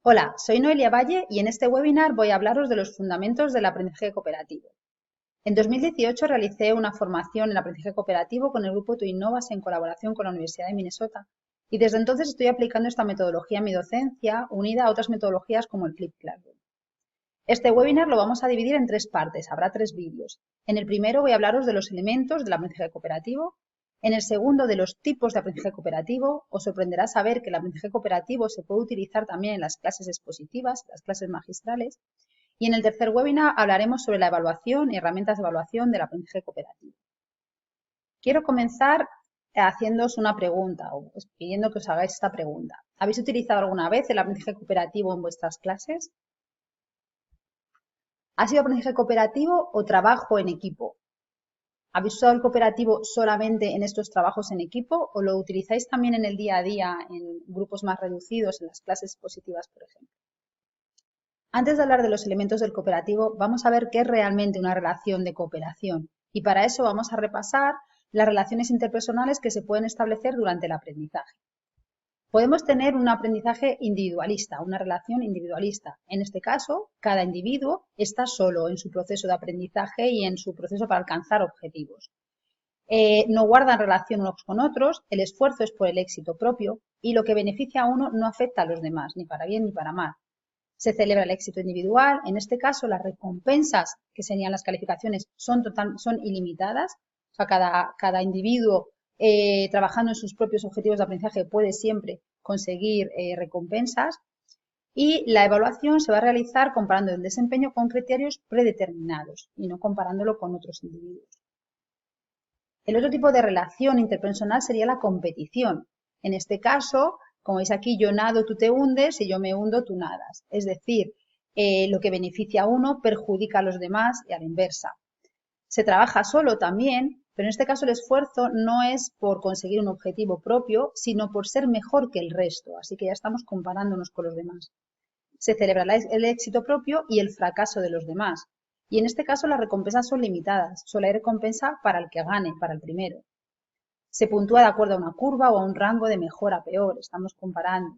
Hola, soy Noelia Valle y en este webinar voy a hablaros de los fundamentos del aprendizaje cooperativo. En 2018 realicé una formación en aprendizaje cooperativo con el grupo Tu Innovas en colaboración con la Universidad de Minnesota y desde entonces estoy aplicando esta metodología en mi docencia unida a otras metodologías como el Flip Classroom. Este webinar lo vamos a dividir en tres partes, habrá tres vídeos. En el primero voy a hablaros de los elementos del aprendizaje cooperativo. En el segundo, de los tipos de aprendizaje cooperativo. Os sorprenderá saber que el aprendizaje cooperativo se puede utilizar también en las clases expositivas, las clases magistrales. Y en el tercer webinar hablaremos sobre la evaluación y herramientas de evaluación del aprendizaje cooperativo. Quiero comenzar haciéndoos una pregunta o pidiendo que os hagáis esta pregunta. ¿Habéis utilizado alguna vez el aprendizaje cooperativo en vuestras clases? ¿Ha sido aprendizaje cooperativo o trabajo en equipo? ¿Habéis usado el cooperativo solamente en estos trabajos en equipo o lo utilizáis también en el día a día en grupos más reducidos, en las clases expositivas, por ejemplo? Antes de hablar de los elementos del cooperativo, vamos a ver qué es realmente una relación de cooperación y para eso vamos a repasar las relaciones interpersonales que se pueden establecer durante el aprendizaje. Podemos tener un aprendizaje individualista, una relación individualista. En este caso, cada individuo está solo en su proceso de aprendizaje y en su proceso para alcanzar objetivos. No guardan relación unos con otros, el esfuerzo es por el éxito propio y lo que beneficia a uno no afecta a los demás, ni para bien ni para mal. Se celebra el éxito individual, en este caso las recompensas, que serían las calificaciones, son ilimitadas, o sea, cada individuo trabajando en sus propios objetivos de aprendizaje puede siempre conseguir recompensas y la evaluación se va a realizar comparando el desempeño con criterios predeterminados y no comparándolo con otros individuos. El otro tipo de relación interpersonal sería la competición. En este caso, como veis aquí, yo nado, tú te hundes y yo me hundo, tú nadas. Es decir, lo que beneficia a uno perjudica a los demás y a la inversa. Se trabaja solo también, pero en este caso el esfuerzo no es por conseguir un objetivo propio, sino por ser mejor que el resto. Así que ya estamos comparándonos con los demás. Se celebra el éxito propio y el fracaso de los demás. Y en este caso las recompensas son limitadas. Solo hay recompensa para el que gane, para el primero. Se puntúa de acuerdo a una curva o a un rango de mejor a peor. Estamos comparando.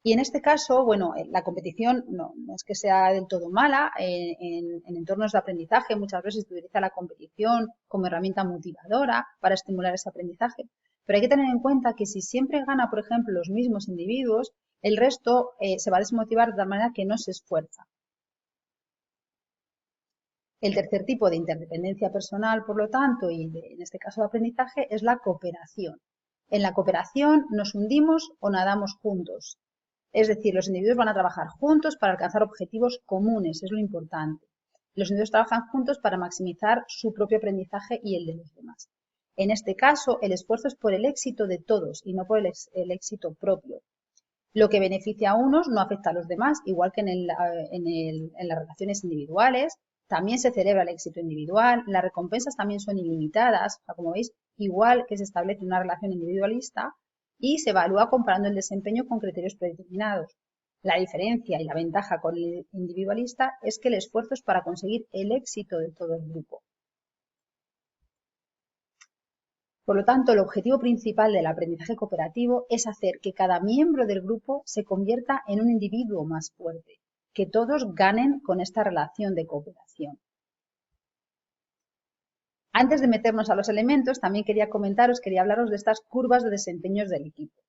Y en este caso, bueno, la competición no es que sea del todo mala. En entornos de aprendizaje muchas veces se utiliza la competición como herramienta motivadora para estimular ese aprendizaje. Pero hay que tener en cuenta que si siempre gana, por ejemplo, los mismos individuos, el resto se va a desmotivar de tal manera que no se esfuerza. El tercer tipo de interdependencia personal, por lo tanto, y en este caso de aprendizaje, es la cooperación. En la cooperación nos hundimos o nadamos juntos. Es decir, los individuos van a trabajar juntos para alcanzar objetivos comunes, es lo importante. Los individuos trabajan juntos para maximizar su propio aprendizaje y el de los demás. En este caso, el esfuerzo es por el éxito de todos y no por el éxito propio. Lo que beneficia a unos no afecta a los demás, igual que en las relaciones individuales. También se celebra el éxito individual, las recompensas también son ilimitadas, o sea, como veis, igual que se establece una relación individualista y se evalúa comparando el desempeño con criterios predeterminados. La diferencia y la ventaja con el individualista es que el esfuerzo es para conseguir el éxito de todo el grupo. Por lo tanto, el objetivo principal del aprendizaje cooperativo es hacer que cada miembro del grupo se convierta en un individuo más fuerte, que todos ganen con esta relación de cooperación. Antes de meternos a los elementos, también quería hablaros de estas curvas de desempeños del equipo,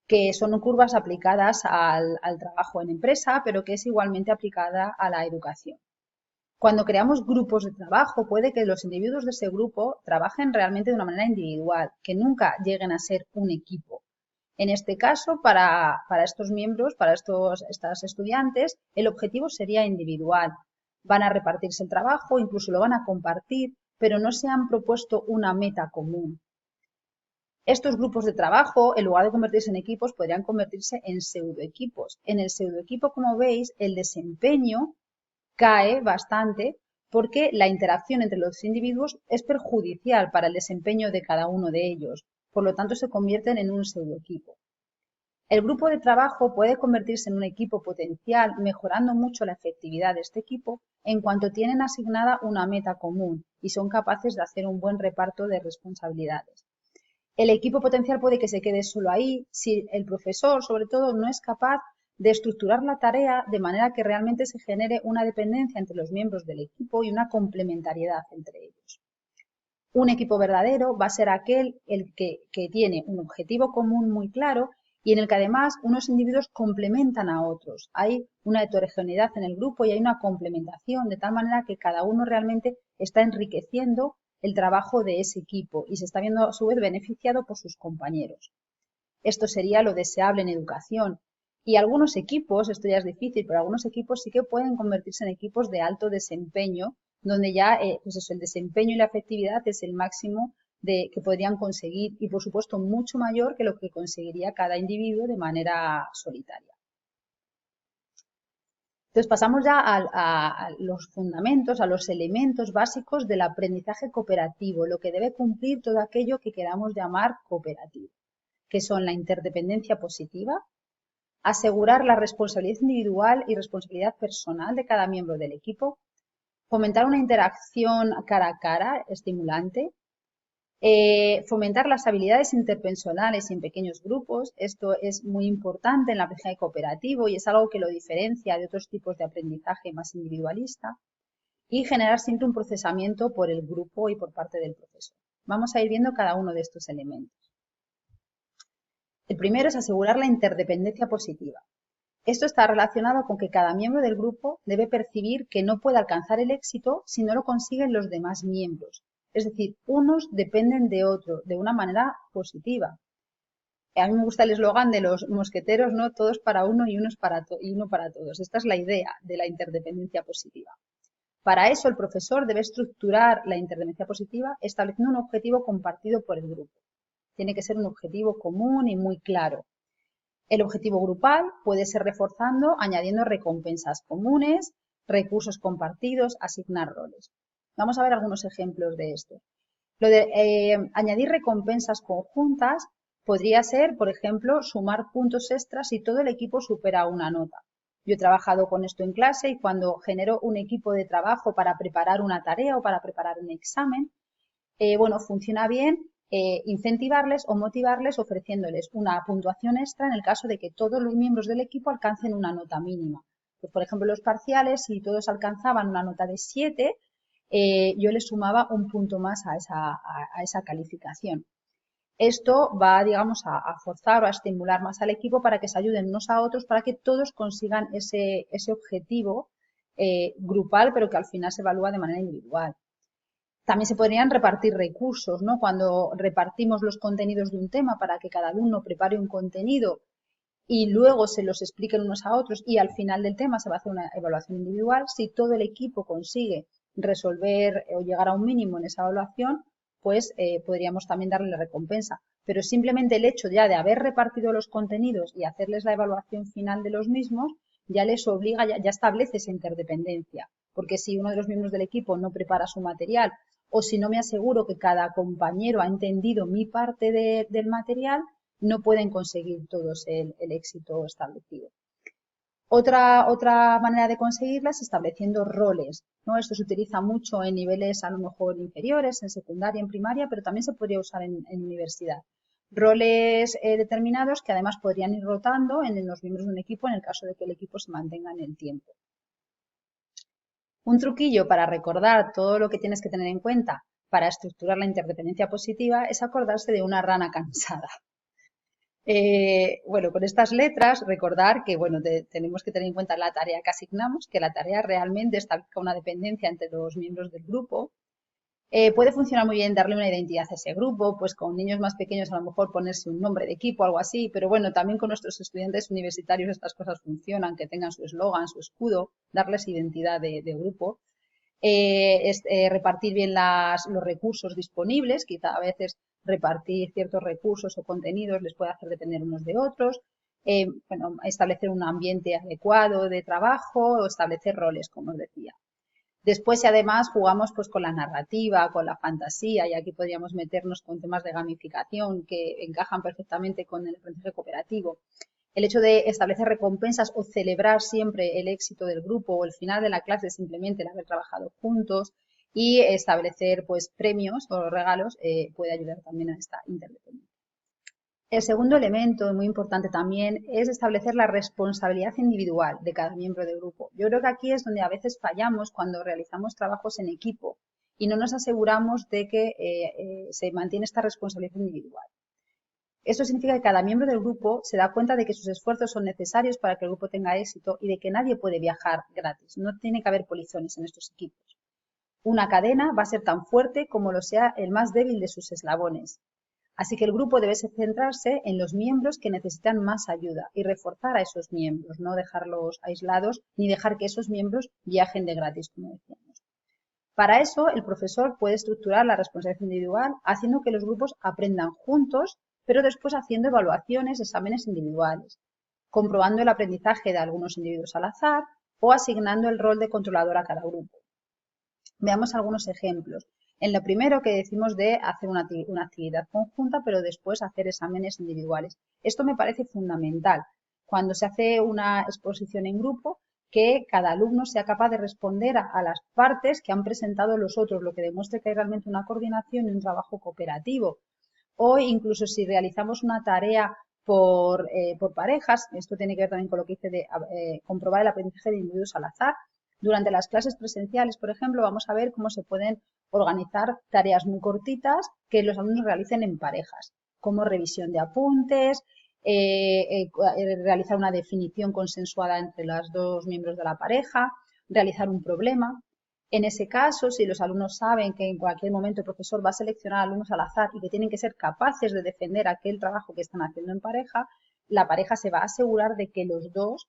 que son curvas aplicadas al trabajo en empresa, pero que es igualmente aplicada a la educación. Cuando creamos grupos de trabajo, puede que los individuos de ese grupo trabajen realmente de una manera individual, que nunca lleguen a ser un equipo. En este caso, para estos miembros, para estos estudiantes, el objetivo sería individual. Van a repartirse el trabajo, incluso lo van a compartir, pero no se han propuesto una meta común. Estos grupos de trabajo, en lugar de convertirse en equipos, podrían convertirse en pseudoequipos. En el pseudoequipo, como veis, el desempeño cae bastante porque la interacción entre los individuos es perjudicial para el desempeño de cada uno de ellos. Por lo tanto, se convierten en un pseudoequipo. El grupo de trabajo puede convertirse en un equipo potencial, mejorando mucho la efectividad de este equipo en cuanto tienen asignada una meta común y son capaces de hacer un buen reparto de responsabilidades. El equipo potencial puede que se quede solo ahí si el profesor, sobre todo, no es capaz de estructurar la tarea de manera que realmente se genere una dependencia entre los miembros del equipo y una complementariedad entre ellos. Un equipo verdadero va a ser aquel que tiene un objetivo común muy claro y en el que además unos individuos complementan a otros. Hay una heterogeneidad en el grupo y hay una complementación, de tal manera que cada uno realmente está enriqueciendo el trabajo de ese equipo y se está viendo a su vez beneficiado por sus compañeros. Esto sería lo deseable en educación. Y algunos equipos, esto ya es difícil, pero algunos equipos sí que pueden convertirse en equipos de alto desempeño, donde ya pues eso, el desempeño y la efectividad es el máximo que podrían conseguir y, por supuesto, mucho mayor que lo que conseguiría cada individuo de manera solitaria. Entonces, pasamos ya a los fundamentos, a los elementos básicos del aprendizaje cooperativo, lo que debe cumplir todo aquello que queramos llamar cooperativo, que son la interdependencia positiva, asegurar la responsabilidad individual y responsabilidad personal de cada miembro del equipo, fomentar una interacción cara a cara estimulante, fomentar las habilidades interpersonales en pequeños grupos. Esto es muy importante en el aprendizaje cooperativo y es algo que lo diferencia de otros tipos de aprendizaje más individualista, y generar siempre un procesamiento por el grupo y por parte del profesor. Vamos a ir viendo cada uno de estos elementos. El primero es asegurar la interdependencia positiva. Esto está relacionado con que cada miembro del grupo debe percibir que no puede alcanzar el éxito si no lo consiguen los demás miembros. Es decir, unos dependen de otros de una manera positiva. A mí me gusta el eslogan de los mosqueteros, ¿no? Todos para uno y uno para todos. Esta es la idea de la interdependencia positiva. Para eso, el profesor debe estructurar la interdependencia positiva estableciendo un objetivo compartido por el grupo. Tiene que ser un objetivo común y muy claro. El objetivo grupal puede ser reforzando, añadiendo recompensas comunes, recursos compartidos, asignar roles. Vamos a ver algunos ejemplos de esto. Lo de añadir recompensas conjuntas podría ser, por ejemplo, sumar puntos extras si todo el equipo supera una nota. Yo he trabajado con esto en clase y cuando genero un equipo de trabajo para preparar una tarea o para preparar un examen, bueno, funciona bien incentivarles o motivarles ofreciéndoles una puntuación extra en el caso de que todos los miembros del equipo alcancen una nota mínima. Pues, por ejemplo, los parciales, si todos alcanzaban una nota de 7, yo les sumaba un punto más a esa calificación. Esto va, digamos, a forzar o a estimular más al equipo para que se ayuden unos a otros, para que todos consigan ese objetivo grupal, pero que al final se evalúa de manera individual. También se podrían repartir recursos, ¿no? Cuando repartimos los contenidos de un tema para que cada alumno prepare un contenido y luego se los expliquen unos a otros y al final del tema se va a hacer una evaluación individual, si todo el equipo consigue resolver o llegar a un mínimo en esa evaluación, pues podríamos también darle la recompensa. Pero simplemente el hecho ya de haber repartido los contenidos y hacerles la evaluación final de los mismos, ya les obliga, ya establece esa interdependencia. Porque si uno de los miembros del equipo no prepara su material o si no me aseguro que cada compañero ha entendido mi parte del material, no pueden conseguir todos el éxito establecido. Otra manera de conseguirla es estableciendo roles, ¿no? Esto se utiliza mucho en niveles a lo mejor inferiores, en secundaria, en primaria, pero también se podría usar en universidad. Roles determinados que además podrían ir rotando en los miembros de un equipo en el caso de que el equipo se mantenga en el tiempo. Un truquillo para recordar todo lo que tienes que tener en cuenta para estructurar la interdependencia positiva es acordarse de una rana cansada. Bueno, con estas letras recordar que bueno, tenemos que tener en cuenta la tarea que asignamos, que la tarea realmente establezca una dependencia entre los miembros del grupo. Puede funcionar muy bien darle una identidad a ese grupo, pues con niños más pequeños a lo mejor ponerse un nombre de equipo o algo así, pero bueno, también con nuestros estudiantes universitarios estas cosas funcionan, que tengan su eslogan, su escudo, darles identidad de grupo. Repartir bien los recursos disponibles, quizá a veces repartir ciertos recursos o contenidos les puede hacer depender unos de otros, bueno, establecer un ambiente adecuado de trabajo o establecer roles, como os decía. Después, si además jugamos pues con la narrativa, con la fantasía, y aquí podríamos meternos con temas de gamificación que encajan perfectamente con el aprendizaje cooperativo, el hecho de establecer recompensas o celebrar siempre el éxito del grupo o el final de la clase simplemente el haber trabajado juntos y establecer pues premios o regalos puede ayudar también a esta interdependencia. El segundo elemento, muy importante también, es establecer la responsabilidad individual de cada miembro del grupo. Yo creo que aquí es donde a veces fallamos cuando realizamos trabajos en equipo y no nos aseguramos de que se mantiene esta responsabilidad individual. Esto significa que cada miembro del grupo se da cuenta de que sus esfuerzos son necesarios para que el grupo tenga éxito y de que nadie puede viajar gratis. No tiene que haber polizones en estos equipos. Una cadena va a ser tan fuerte como lo sea el más débil de sus eslabones. Así que el grupo debe centrarse en los miembros que necesitan más ayuda y reforzar a esos miembros, no dejarlos aislados ni dejar que esos miembros viajen de gratis, como decíamos. Para eso, el profesor puede estructurar la responsabilidad individual haciendo que los grupos aprendan juntos, pero después haciendo evaluaciones, exámenes individuales, comprobando el aprendizaje de algunos individuos al azar o asignando el rol de controlador a cada grupo. Veamos algunos ejemplos. En lo primero que decimos de hacer una actividad conjunta, pero después hacer exámenes individuales. Esto me parece fundamental. Cuando se hace una exposición en grupo, que cada alumno sea capaz de responder a las partes que han presentado los otros, lo que demuestre que hay realmente una coordinación y un trabajo cooperativo. O incluso si realizamos una tarea por parejas, esto tiene que ver también con lo que hice de comprobar el aprendizaje de individuos al azar. Durante las clases presenciales, por ejemplo, vamos a ver cómo se pueden organizar tareas muy cortitas que los alumnos realicen en parejas, como revisión de apuntes, realizar una definición consensuada entre los dos miembros de la pareja, realizar un problema. En ese caso, si los alumnos saben que en cualquier momento el profesor va a seleccionar alumnos al azar y que tienen que ser capaces de defender aquel trabajo que están haciendo en pareja, la pareja se va a asegurar de que los dos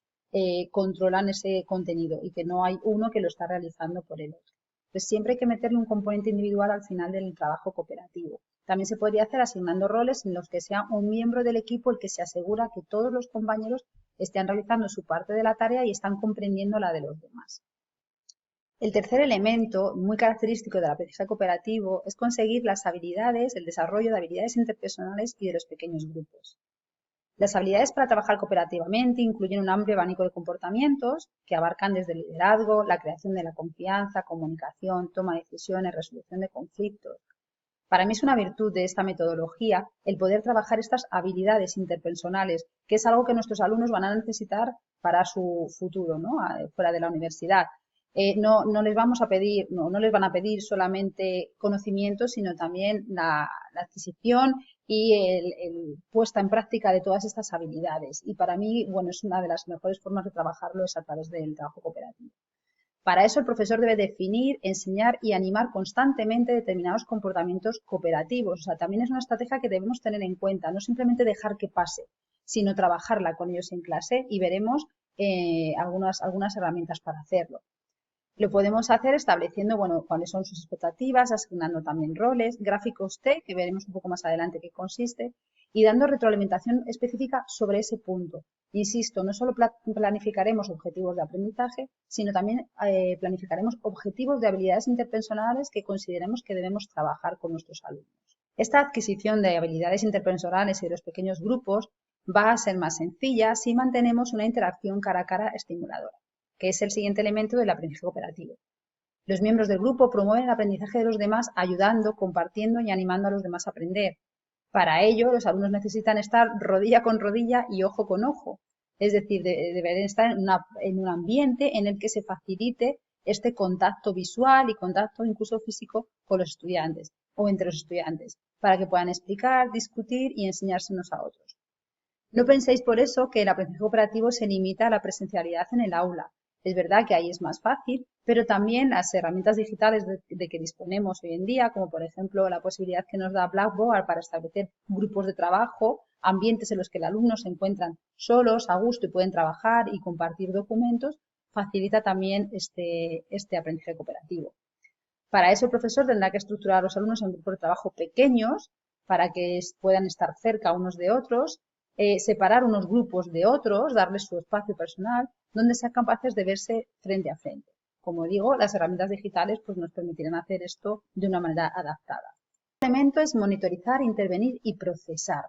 controlan ese contenido y que no hay uno que lo está realizando por el otro. Entonces, siempre hay que meterle un componente individual al final del trabajo cooperativo. También se podría hacer asignando roles en los que sea un miembro del equipo el que se asegura que todos los compañeros estén realizando su parte de la tarea y están comprendiendo la de los demás. El tercer elemento, muy característico del aprendizaje cooperativo, es conseguir las habilidades, el desarrollo de habilidades interpersonales y de los pequeños grupos. Las habilidades para trabajar cooperativamente incluyen un amplio abanico de comportamientos que abarcan desde el liderazgo, la creación de la confianza, comunicación, toma de decisiones, resolución de conflictos. Para mí es una virtud de esta metodología el poder trabajar estas habilidades interpersonales, que es algo que nuestros alumnos van a necesitar para su futuro, ¿no? Fuera de la universidad. No les vamos a pedir, no les van a pedir solamente conocimientos, sino también la adquisición y el puesta en práctica de todas estas habilidades. Y para mí, bueno, es una de las mejores formas de trabajarlo es a través del trabajo cooperativo. Para eso el profesor debe definir, enseñar y animar constantemente determinados comportamientos cooperativos. O sea, también es una estrategia que debemos tener en cuenta, no simplemente dejar que pase, sino trabajarla con ellos en clase y veremos algunas herramientas para hacerlo. Lo podemos hacer estableciendo, bueno, cuáles son sus expectativas, asignando también roles, gráficos T, que veremos un poco más adelante qué consiste, y dando retroalimentación específica sobre ese punto. Insisto, no solo planificaremos objetivos de aprendizaje, sino también planificaremos objetivos de habilidades interpersonales que consideremos que debemos trabajar con nuestros alumnos. Esta adquisición de habilidades interpersonales y de los pequeños grupos va a ser más sencilla si mantenemos una interacción cara a cara estimuladora, que es el siguiente elemento del aprendizaje cooperativo. Los miembros del grupo promueven el aprendizaje de los demás ayudando, compartiendo y animando a los demás a aprender. Para ello, los alumnos necesitan estar rodilla con rodilla y ojo con ojo. Es decir, deben estar en un ambiente en el que se facilite este contacto visual y contacto incluso físico con los estudiantes o entre los estudiantes, para que puedan explicar, discutir y enseñarse unos a otros. No penséis por eso que el aprendizaje cooperativo se limita a la presencialidad en el aula. Es verdad que ahí es más fácil, pero también las herramientas digitales de que disponemos hoy en día, como por ejemplo la posibilidad que nos da Blackboard para establecer grupos de trabajo, ambientes en los que el alumno se encuentran solos, a gusto y pueden trabajar y compartir documentos, facilita también este aprendizaje cooperativo. Para eso el profesor tendrá que estructurar a los alumnos en grupos de trabajo pequeños para que puedan estar cerca unos de otros, separar unos grupos de otros, darles su espacio personal, donde sean capaces de verse frente a frente. Como digo, las herramientas digitales pues, nos permitirán hacer esto de una manera adaptada. El elemento es monitorizar, intervenir y procesar.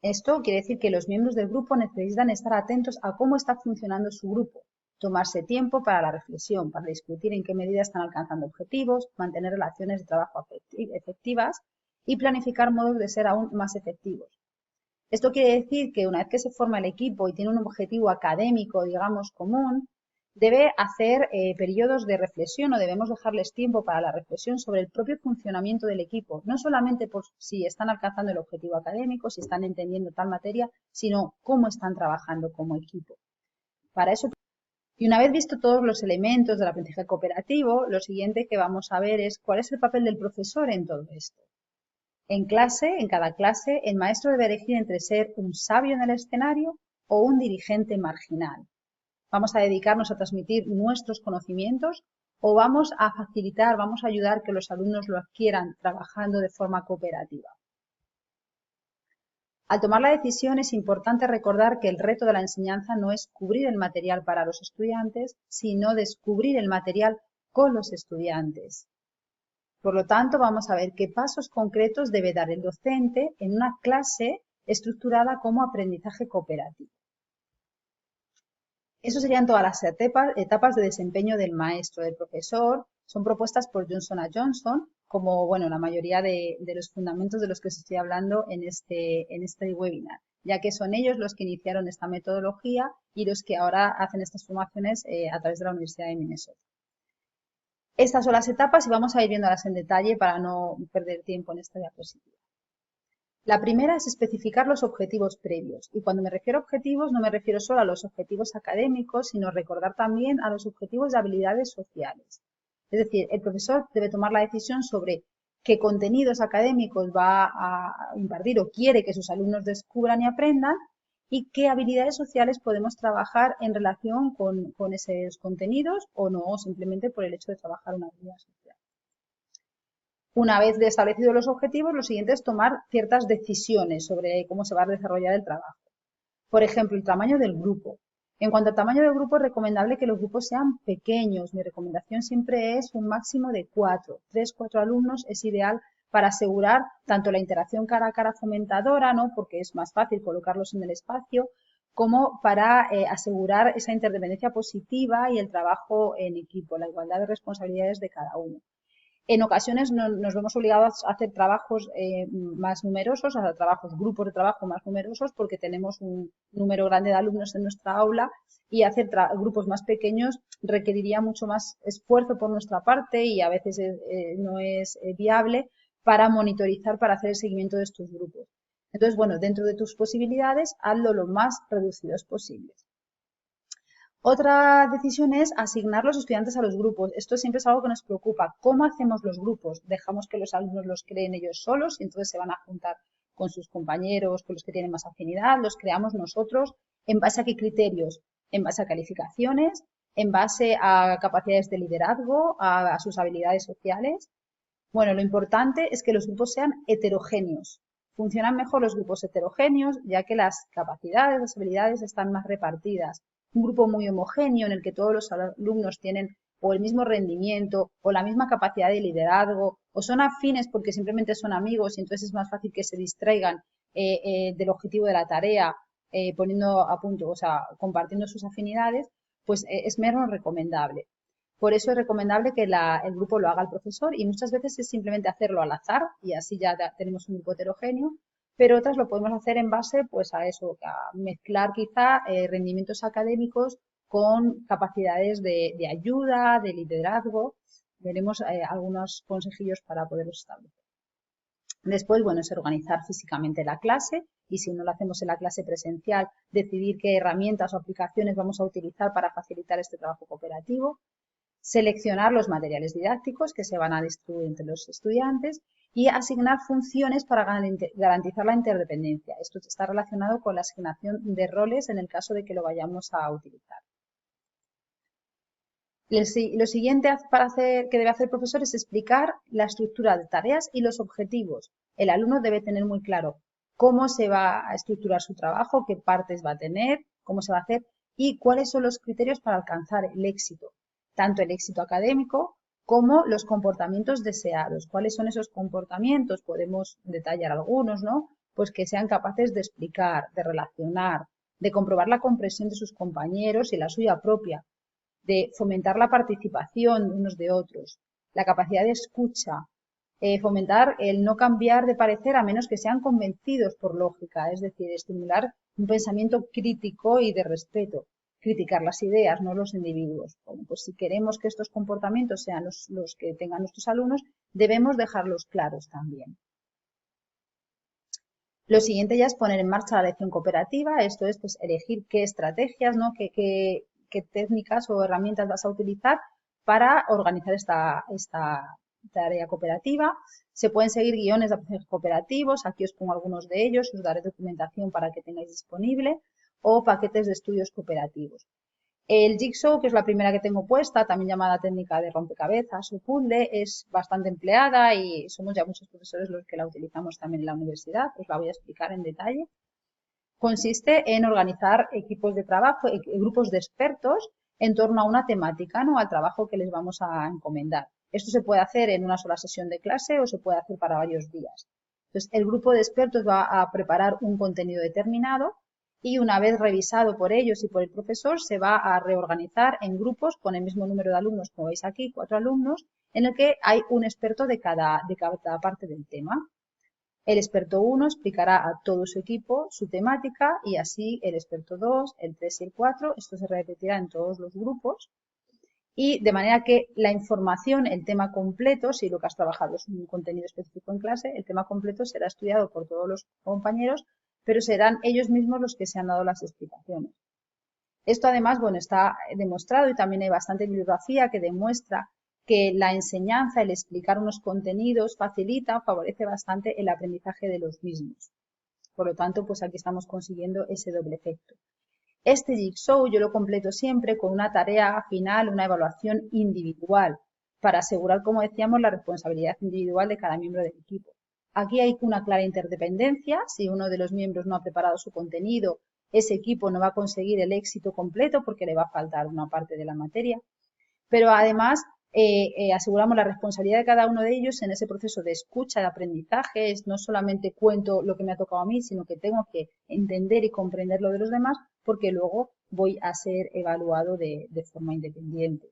Esto quiere decir que los miembros del grupo necesitan estar atentos a cómo está funcionando su grupo, tomarse tiempo para la reflexión, para discutir en qué medida están alcanzando objetivos, mantener relaciones de trabajo efectivas y planificar modos de ser aún más efectivos. Esto quiere decir que una vez que se forma el equipo y tiene un objetivo académico, digamos, común, debe hacer periodos de reflexión o debemos dejarles tiempo para la reflexión sobre el propio funcionamiento del equipo, no solamente por si están alcanzando el objetivo académico, si están entendiendo tal materia, sino cómo están trabajando como equipo. Para eso, y una vez visto todos los elementos del aprendizaje cooperativo, lo siguiente que vamos a ver es cuál es el papel del profesor en todo esto. En clase, en cada clase, el maestro debe elegir entre ser un sabio en el escenario o un dirigente marginal. ¿Vamos a dedicarnos a transmitir nuestros conocimientos o vamos a facilitar, vamos a ayudar que los alumnos lo adquieran trabajando de forma cooperativa? Al tomar la decisión es importante recordar que el reto de la enseñanza no es cubrir el material para los estudiantes, sino descubrir el material con los estudiantes. Por lo tanto, vamos a ver qué pasos concretos debe dar el docente en una clase estructurada como aprendizaje cooperativo. Eso serían todas las etapas de desempeño del maestro, del profesor. Son propuestas por Johnson & Johnson, como bueno, la mayoría de los fundamentos de los que os estoy hablando en este webinar, ya que son ellos los que iniciaron esta metodología y los que ahora hacen estas formaciones a través de la Universidad de Minnesota. Estas son las etapas y vamos a ir viéndolas en detalle para no perder tiempo en esta diapositiva. La primera es especificar los objetivos previos. Y cuando me refiero a objetivos, no me refiero solo a los objetivos académicos, sino recordar también a los objetivos de habilidades sociales. Es decir, el profesor debe tomar la decisión sobre qué contenidos académicos va a impartir o quiere que sus alumnos descubran y aprendan y qué habilidades sociales podemos trabajar en relación con esos contenidos o no, simplemente por el hecho de trabajar una habilidad social. Una vez establecidos los objetivos, lo siguiente es tomar ciertas decisiones sobre cómo se va a desarrollar el trabajo. Por ejemplo, el tamaño del grupo. En cuanto al tamaño del grupo, es recomendable que los grupos sean pequeños. Mi recomendación siempre es un máximo de 4. 3, 4 alumnos es ideal para asegurar tanto la interacción cara a cara fomentadora, ¿no? Porque es más fácil colocarlos en el espacio, como para asegurar esa interdependencia positiva y el trabajo en equipo, la igualdad de responsabilidades de cada uno. En ocasiones nos vemos obligados a hacer trabajos más numerosos, a hacer grupos de trabajo más numerosos, porque tenemos un número grande de alumnos en nuestra aula y hacer grupos más pequeños requeriría mucho más esfuerzo por nuestra parte y a veces no es viable para monitorizar, para hacer el seguimiento de estos grupos. Entonces, bueno, dentro de tus posibilidades, hazlo lo más reducidos posibles. Otra decisión es asignar los estudiantes a los grupos. Esto siempre es algo que nos preocupa. ¿Cómo hacemos los grupos? ¿Dejamos que los alumnos los creen ellos solos y entonces se van a juntar con sus compañeros, con los que tienen más afinidad? ¿Los creamos nosotros? ¿En base a qué criterios? ¿En base a calificaciones? ¿En base a capacidades de liderazgo? ¿A sus habilidades sociales? Bueno, lo importante es que los grupos sean heterogéneos. Funcionan mejor los grupos heterogéneos, ya que las capacidades, las habilidades están más repartidas. Un grupo muy homogéneo en el que todos los alumnos tienen o el mismo rendimiento o la misma capacidad de liderazgo o son afines porque simplemente son amigos y entonces es más fácil que se distraigan del objetivo de la tarea poniendo a punto, o sea, compartiendo sus afinidades, pues es menos recomendable. Por eso es recomendable que el grupo lo haga el profesor y muchas veces es simplemente hacerlo al azar y así ya tenemos un grupo heterogéneo, pero otras lo podemos hacer en base pues a eso, a mezclar quizá rendimientos académicos con capacidades de ayuda, de liderazgo. Veremos algunos consejillos para poderlos establecer. Después, bueno, es organizar físicamente la clase y si no lo hacemos en la clase presencial, decidir qué herramientas o aplicaciones vamos a utilizar para facilitar este trabajo cooperativo. Seleccionar los materiales didácticos que se van a distribuir entre los estudiantes y asignar funciones para garantizar la interdependencia. Esto está relacionado con la asignación de roles en el caso de que lo vayamos a utilizar. Lo siguiente que debe hacer el profesor es explicar la estructura de tareas y los objetivos. El alumno debe tener muy claro cómo se va a estructurar su trabajo, qué partes va a tener, cómo se va a hacer y cuáles son los criterios para alcanzar el éxito, tanto el éxito académico como los comportamientos deseados. ¿Cuáles son esos comportamientos? Podemos detallar algunos, ¿no? Pues que sean capaces de explicar, de relacionar, de comprobar la comprensión de sus compañeros y la suya propia, de fomentar la participación unos de otros, la capacidad de escucha, fomentar el no cambiar de parecer a menos que sean convencidos por lógica, es decir, estimular un pensamiento crítico y de respeto. Criticar las ideas, no los individuos. Bueno, pues si queremos que estos comportamientos sean los que tengan nuestros alumnos, debemos dejarlos claros también. Lo siguiente ya es poner en marcha la lección cooperativa, esto es pues, elegir qué estrategias, ¿no? qué técnicas o herramientas vas a utilizar para organizar esta tarea cooperativa. Se pueden seguir guiones de aprendizaje cooperativos, aquí os pongo algunos de ellos, os daré documentación para que tengáis disponible, o paquetes de estudios cooperativos. El Jigsaw, que es la primera que tengo puesta, también llamada técnica de rompecabezas o puzzle, es bastante empleada y somos ya muchos profesores los que la utilizamos también en la universidad, os la voy a explicar en detalle. Consiste en organizar equipos de trabajo, grupos de expertos en torno a una temática, ¿no? Al trabajo que les vamos a encomendar. Esto se puede hacer en una sola sesión de clase o se puede hacer para varios días. Entonces, el grupo de expertos va a preparar un contenido determinado y una vez revisado por ellos y por el profesor, se va a reorganizar en grupos con el mismo número de alumnos, como veis aquí, 4 alumnos, en el que hay un experto de cada parte del tema. El experto 1 explicará a todo su equipo su temática y así el experto 2, el 3 y el 4, esto se repetirá en todos los grupos y de manera que la información, el tema completo, si lo que has trabajado es un contenido específico en clase, el tema completo será estudiado por todos los compañeros, pero serán ellos mismos los que se han dado las explicaciones. Esto además, bueno, está demostrado y también hay bastante bibliografía que demuestra que la enseñanza, el explicar unos contenidos facilita, favorece bastante el aprendizaje de los mismos. Por lo tanto, pues aquí estamos consiguiendo ese doble efecto. Este Jigsaw yo lo completo siempre con una tarea final, una evaluación individual, para asegurar, como decíamos, la responsabilidad individual de cada miembro del equipo. Aquí hay una clara interdependencia. Si uno de los miembros no ha preparado su contenido, ese equipo no va a conseguir el éxito completo porque le va a faltar una parte de la materia. Pero además aseguramos la responsabilidad de cada uno de ellos en ese proceso de escucha, de aprendizaje. No solamente cuento lo que me ha tocado a mí, sino que tengo que entender y comprender lo de los demás porque luego voy a ser evaluado de forma independiente.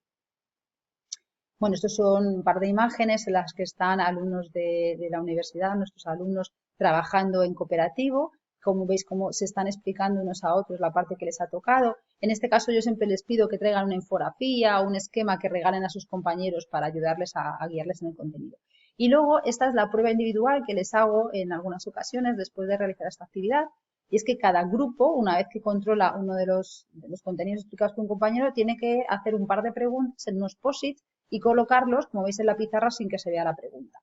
Bueno, estos son un par de imágenes en las que están alumnos de la universidad, nuestros alumnos trabajando en cooperativo. Como veis, cómo se están explicando unos a otros la parte que les ha tocado. En este caso, yo siempre les pido que traigan una infografía o un esquema que regalen a sus compañeros para ayudarles a guiarles en el contenido. Y luego, esta es la prueba individual que les hago en algunas ocasiones después de realizar esta actividad. Y es que cada grupo, una vez que controla uno de los contenidos explicados por un compañero, tiene que hacer un par de preguntas en unos post-its y colocarlos, como veis en la pizarra, sin que se vea la pregunta.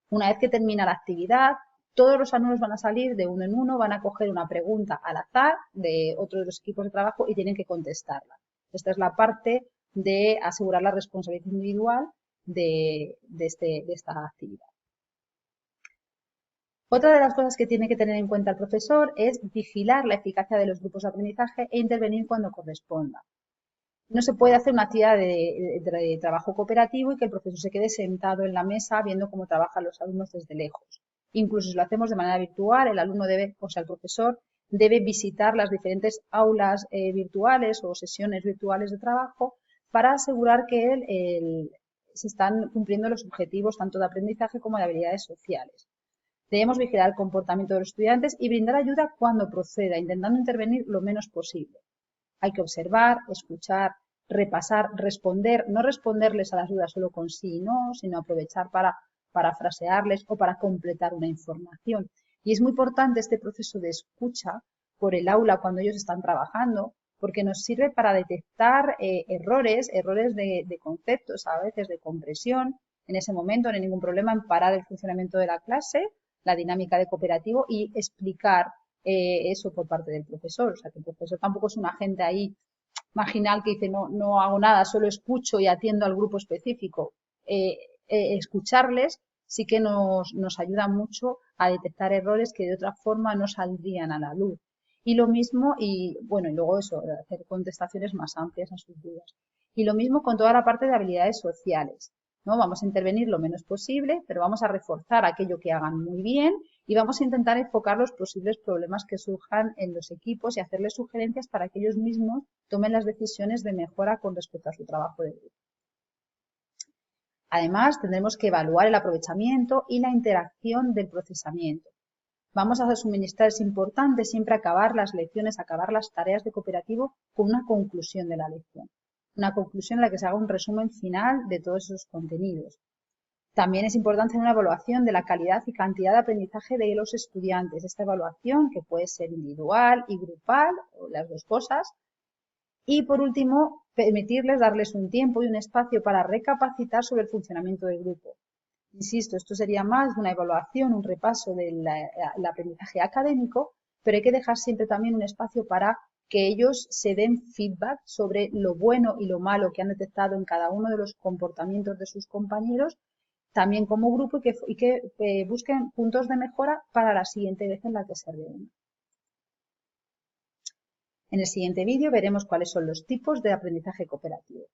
Una vez que termina la actividad, todos los alumnos van a salir de uno en uno, van a coger una pregunta al azar de otro de los equipos de trabajo y tienen que contestarla. Esta es la parte de asegurar la responsabilidad individual de esta actividad. Otra de las cosas que tiene que tener en cuenta el profesor es vigilar la eficacia de los grupos de aprendizaje e intervenir cuando corresponda. No se puede hacer una actividad de trabajo cooperativo y que el profesor se quede sentado en la mesa viendo cómo trabajan los alumnos desde lejos. Incluso si lo hacemos de manera virtual, el alumno debe, o sea, el profesor debe visitar las diferentes aulas virtuales o sesiones virtuales de trabajo para asegurar que se están cumpliendo los objetivos tanto de aprendizaje como de habilidades sociales. Debemos vigilar el comportamiento de los estudiantes y brindar ayuda cuando proceda, intentando intervenir lo menos posible. Hay que observar, escuchar, repasar, responder, no responderles a las dudas solo con sí y no, sino aprovechar para parafrasearles o para completar una información. Y es muy importante este proceso de escucha por el aula cuando ellos están trabajando, porque nos sirve para detectar errores de conceptos, a veces de compresión. En ese momento no hay ningún problema en parar el funcionamiento de la clase, la dinámica de cooperativo y explicar eso por parte del profesor. O sea, que el profesor tampoco es un agente ahí marginal que dice no hago nada, solo escucho y atiendo al grupo específico. Escucharles sí que nos ayuda mucho a detectar errores que de otra forma no saldrían a la luz. Y lo mismo, y bueno, y luego eso, hacer contestaciones más amplias a sus dudas. Y lo mismo con toda la parte de habilidades sociales, ¿no? Vamos a intervenir lo menos posible, pero vamos a reforzar aquello que hagan muy bien y vamos a intentar enfocar los posibles problemas que surjan en los equipos y hacerles sugerencias para que ellos mismos tomen las decisiones de mejora con respecto a su trabajo de grupo. Además, tendremos que evaluar el aprovechamiento y la interacción del procesamiento. Vamos a suministrar, es importante siempre acabar las lecciones, acabar las tareas de cooperativo con una conclusión de la lección. Una conclusión en la que se haga un resumen final de todos esos contenidos. También es importante una evaluación de la calidad y cantidad de aprendizaje de los estudiantes. Esta evaluación, que puede ser individual y grupal, o las dos cosas. Y por último, permitirles darles un tiempo y un espacio para recapacitar sobre el funcionamiento del grupo. Insisto, esto sería más una evaluación, un repaso del aprendizaje académico, pero hay que dejar siempre también un espacio para que ellos se den feedback sobre lo bueno y lo malo que han detectado en cada uno de los comportamientos de sus compañeros, también como grupo, y que busquen puntos de mejora para la siguiente vez en la que se reúnan. En el siguiente vídeo veremos cuáles son los tipos de aprendizaje cooperativo.